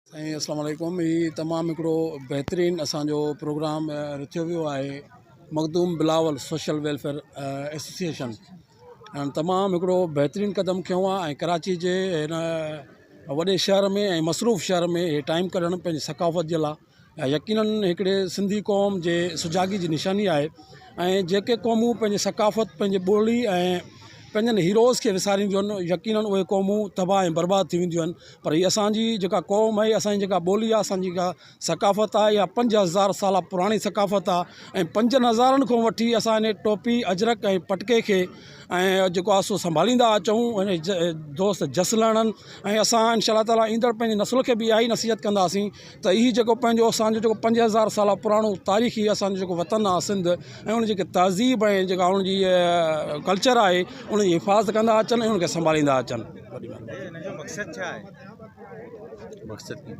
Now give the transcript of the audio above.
साईं अस्सलाम वालेकुम। ही तमामु हिकिड़ो बहितरीनु असांजो प्रोग्राम रचियो वियो आहे Makhdoom Bilawal social welfare association. तमामु हिकिड़ो बहितरीनु क़दम खयों आहे ऐं कराची जे हिन वॾे शहर में ऐं मसरूफ़ शहर में हे टाइम कढणु पंहिंजी सकाफ़त जे लाइ यकीनन हिकिड़े सिंधी क़ौम जे सुजागी जी निशानी आहे। ऐं जेके क़ौमूं पंहिंजी सकाफ़त पंहिंजी ॿोली ऐं पंहिंजनि हीरोज़ खे विसारींदियूं आहिनि यकीनन उहे क़ौमूं तबाह ऐं बर्बाद थी वेंदियूं आहिनि। पर हीअ असांजी जेका क़ौम आहे, असांजी जेका ॿोली आहे, असांजी जेका सकाफ़त आहे, इहा 5000 साल पुराणी सकाफ़त आहे। ऐं 5000 खां वठी असां इन टोपी अजरक ऐं पटके खे ऐं जेको आहे सो संभालींदा अचूं। दोस्त जसलणनि ऐं असां इंशाअल्लाह ताला ईंदड़ पंहिंजी नसुल खे बि इहा ई नसीहत कंदासीं त इहा जेको पंहिंजो असांजो जेको 5000 साल पुराणो तारीख़ी असांजो जेको वतन आहे सिंध, ऐं उन जेके तहज़ीब ऐं जेका उनजी कल्चर आहे उनजी हिफ़ाज़त कंदा अचनि ऐं उनखे संभालींदा अचनि। मक़सद छा आहे? मक़सद